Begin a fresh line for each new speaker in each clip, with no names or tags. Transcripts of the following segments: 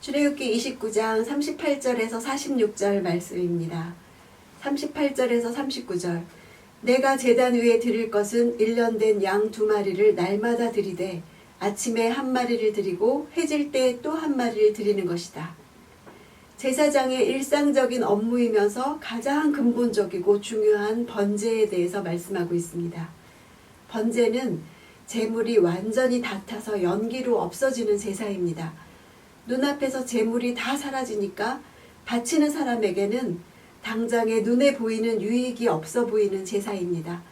출애굽기 29장 38절에서 46절 말씀입니다. 38절에서 39절 내가 제단 위에 드릴 것은 1년 된 양 2마리를 날마다 드리되 아침에 1마리를 드리고 해질 때 또 1마리를 드리는 것이다. 제사장의 일상적인 업무이면서 가장 근본적이고 중요한 번제에 대해서 말씀하고 있습니다. 번제는 제물이 완전히 다 타서 연기로 없어지는 제사입니다. 눈앞에서 제물이 다 사라지니까 바치는 사람에게는 당장에 눈에 보이는 유익이 없어 보이는 제사입니다.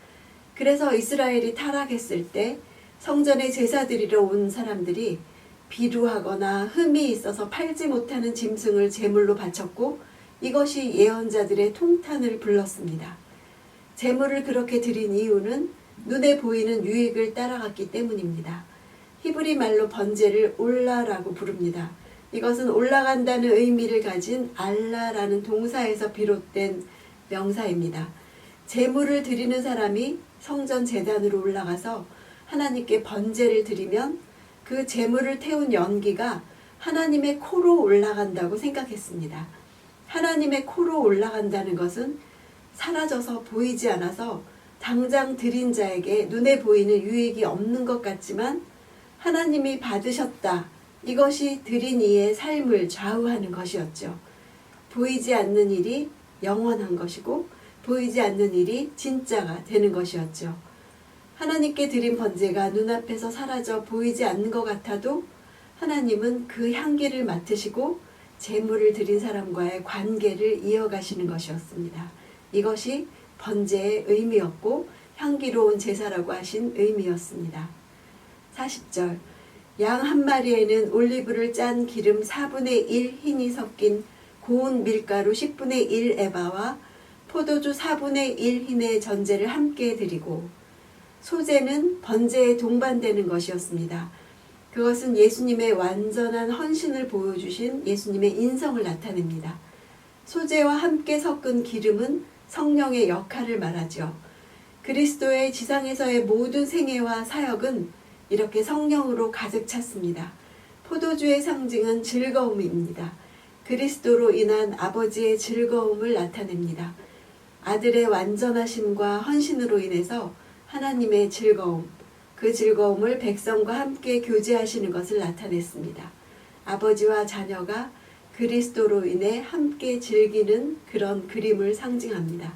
그래서 이스라엘이 타락했을 때 성전에 제사 드리러 온 사람들이 비루하거나 흠이 있어서 팔지 못하는 짐승을 제물로 바쳤고 이것이 예언자들의 통탄을 불렀습니다. 제물을 그렇게 드린 이유는 눈에 보이는 유익을 따라갔기 때문입니다. 히브리 말로 번제를 올라라고 부릅니다. 이것은 올라간다는 의미를 가진 알라라는 동사에서 비롯된 명사입니다. 제물을 드리는 사람이 성전 제단으로 올라가서 하나님께 번제를 드리면 그 제물을 태운 연기가 하나님의 코로 올라간다고 생각했습니다. 하나님의 코로 올라간다는 것은 사라져서 보이지 않아서 당장 드린 자에게 눈에 보이는 유익이 없는 것 같지만 하나님이 받으셨다. 이것이 드린 이의 삶을 좌우하는 것이었죠. 보이지 않는 일이 영원한 것이고 보이지 않는 일이 진짜가 되는 것이었죠. 하나님께 드린 번제가 눈앞에서 사라져 보이지 않는 것 같아도 하나님은 그 향기를 맡으시고 제물을 드린 사람과의 관계를 이어가시는 것이었습니다. 이것이 번제의 의미였고 향기로운 제사라고 하신 의미였습니다. 40절 양 1마리에는 올리브를 짠 기름 4분의 1 흰이 섞인 고운 밀가루 10분의 1 에바와 포도주 4분의 1 흰의 전제를 함께 드리고 소제는 번제에 동반되는 것이었습니다. 그것은 예수님의 완전한 헌신을 보여주신 예수님의 인성을 나타냅니다. 소제와 함께 섞은 기름은 성령의 역할을 말하죠. 그리스도의 지상에서의 모든 생애와 사역은 이렇게 성령으로 가득 찼습니다. 포도주의 상징은 즐거움입니다. 그리스도로 인한 아버지의 즐거움을 나타냅니다. 아들의 완전하심과 헌신으로 인해서 하나님의 즐거움, 그 즐거움을 백성과 함께 교제하시는 것을 나타냈습니다. 아버지와 자녀가 그리스도로 인해 함께 즐기는 그런 그림을 상징합니다.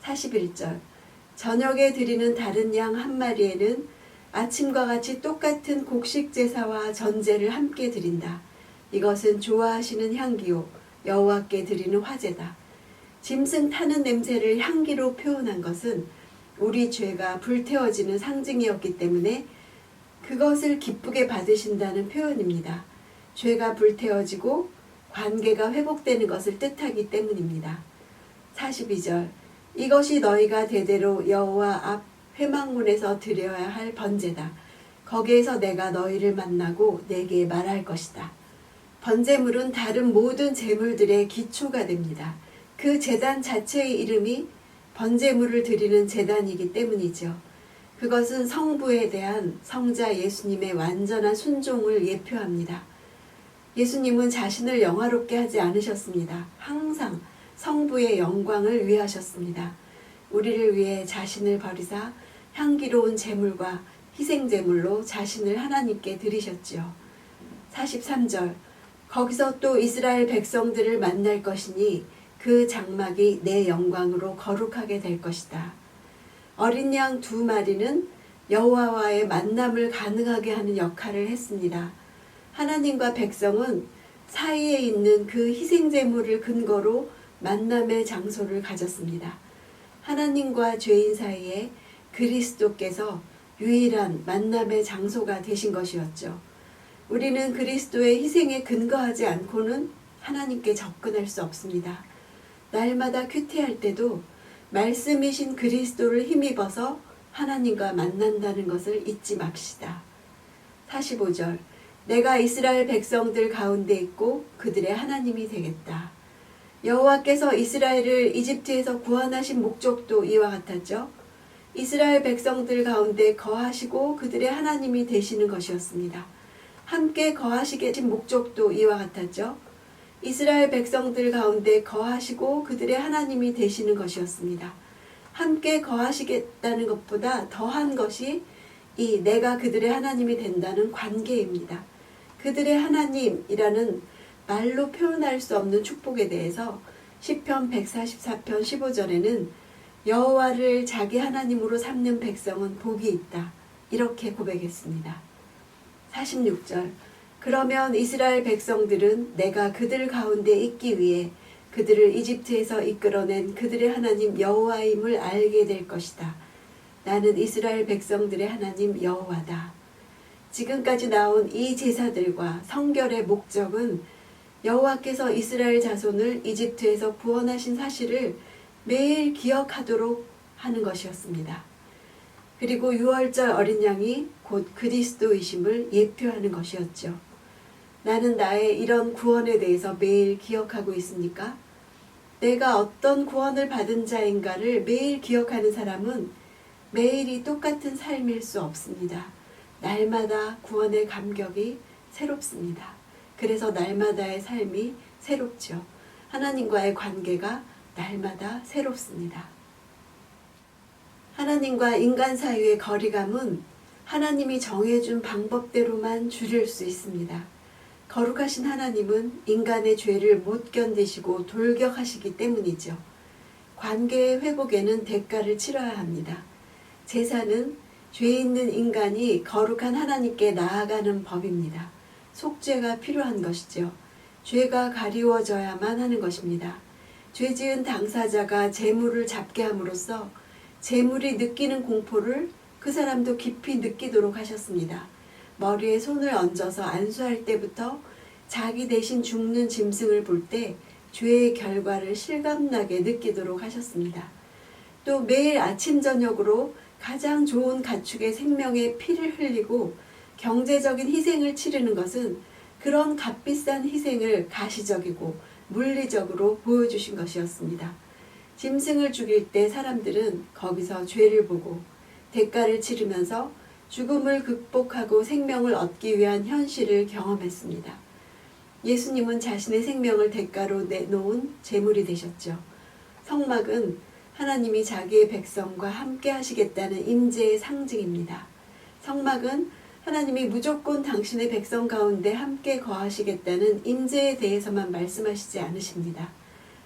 41절 저녁에 드리는 다른 양 1마리에는 아침과 같이 똑같은 곡식 제사와 전제를 함께 드린다. 이것은 좋아하시는 향기요 여호와께 드리는 화제다. 짐승 타는 냄새를 향기로 표현한 것은 우리 죄가 불태워지는 상징이었기 때문에 그것을 기쁘게 받으신다는 표현입니다. 죄가 불태워지고 관계가 회복되는 것을 뜻하기 때문입니다. 42절 이것이 너희가 대대로 여호와 앞 회막문에서 드려야 할 번제다. 거기에서 내가 너희를 만나고 내게 말할 것이다. 번제물은 다른 모든 제물들의 기초가 됩니다. 그 제단 자체의 이름이 번제물을 드리는 제단이기 때문이죠. 그것은 성부에 대한 성자 예수님의 완전한 순종을 예표합니다. 예수님은 자신을 영화롭게 하지 않으셨습니다. 항상 성부의 영광을 위하셨습니다. 우리를 위해 자신을 버리사 향기로운 제물과 희생제물로 자신을 하나님께 드리셨지요. 43절 거기서 또 이스라엘 백성들을 만날 것이니 그 장막이 내 영광으로 거룩하게 될 것이다. 어린 양 2마리는 여호와와의 만남을 가능하게 하는 역할을 했습니다. 하나님과 백성은 사이에 있는 그 희생제물을 근거로 만남의 장소를 가졌습니다. 하나님과 죄인 사이에 그리스도께서 유일한 만남의 장소가 되신 것이었죠. 우리는 그리스도의 희생에 근거하지 않고는 하나님께 접근할 수 없습니다. 날마다 큐티할 때도 말씀이신 그리스도를 힘입어서 하나님과 만난다는 것을 잊지 맙시다. 45절 내가 이스라엘 백성들 가운데 있고 그들의 하나님이 되겠다. 여호와께서 이스라엘을 이집트에서 구원하신 목적도 이와 같았죠. 이스라엘 백성들 가운데 거하시고 그들의 하나님이 되시는 것이었습니다. 함께 거하시겠신 목적도 이와 같았죠. 이스라엘 백성들 가운데 거하시고 그들의 하나님이 되시는 것이었습니다. 함께 거하시겠다는 것보다 더한 것이 이 내가 그들의 하나님이 된다는 관계입니다. 그들의 하나님이라는 말로 표현할 수 없는 축복에 대해서 시편 144편 15절에는 여호와를 자기 하나님으로 삼는 백성은 복이 있다. 이렇게 고백했습니다. 46절 그러면 이스라엘 백성들은 내가 그들 가운데 있기 위해 그들을 이집트에서 이끌어낸 그들의 하나님 여호와임을 알게 될 것이다. 나는 이스라엘 백성들의 하나님 여호와다. 지금까지 나온 이 제사들과 성결의 목적은 여호와께서 이스라엘 자손을 이집트에서 구원하신 사실을 매일 기억하도록 하는 것이었습니다. 그리고 6월절 어린 양이 곧 그리스도이심을 예표하는 것이었죠. 나는 나의 이런 구원에 대해서 매일 기억하고 있습니까? 내가 어떤 구원을 받은 자인가를 매일 기억하는 사람은 매일이 똑같은 삶일 수 없습니다. 날마다 구원의 감격이 새롭습니다. 그래서 날마다의 삶이 새롭죠. 하나님과의 관계가 날마다 새롭습니다. 하나님과 인간 사이의 거리감은 하나님이 정해준 방법대로만 줄일 수 있습니다. 거룩하신 하나님은 인간의 죄를 못 견디시고 돌격하시기 때문이죠. 관계의 회복에는 대가를 치러야 합니다. 제사는 죄 있는 인간이 거룩한 하나님께 나아가는 법입니다. 속죄가 필요한 것이죠. 죄가 가리워져야만 하는 것입니다. 죄 지은 당사자가 재물을 잡게 함으로써 재물이 느끼는 공포를 그 사람도 깊이 느끼도록 하셨습니다. 머리에 손을 얹어서 안수할 때부터 자기 대신 죽는 짐승을 볼 때 죄의 결과를 실감나게 느끼도록 하셨습니다. 또 매일 아침 저녁으로 가장 좋은 가축의 생명의 피를 흘리고 경제적인 희생을 치르는 것은 그런 값비싼 희생을 가시적이고 물리적으로 보여주신 것이었습니다. 짐승을 죽일 때 사람들은 거기서 죄를 보고 대가를 치르면서 죽음을 극복하고 생명을 얻기 위한 현실을 경험했습니다. 예수님은 자신의 생명을 대가로 내놓은 제물이 되셨죠. 성막은 하나님이 자기의 백성과 함께 하시겠다는 임재의 상징입니다. 성막은 하나님이 무조건 당신의 백성 가운데 함께 거하시겠다는 임재에 대해서만 말씀하시지 않으십니다.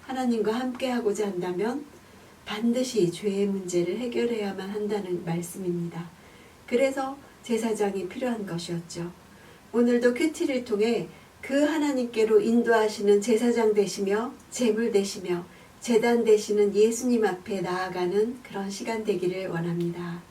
하나님과 함께 하고자 한다면 반드시 죄의 문제를 해결해야만 한다는 말씀입니다. 그래서 제사장이 필요한 것이었죠. 오늘도 큐티를 통해 그 하나님께로 인도하시는 제사장 되시며 제물 되시며 제단 되시는 예수님 앞에 나아가는 그런 시간 되기를 원합니다.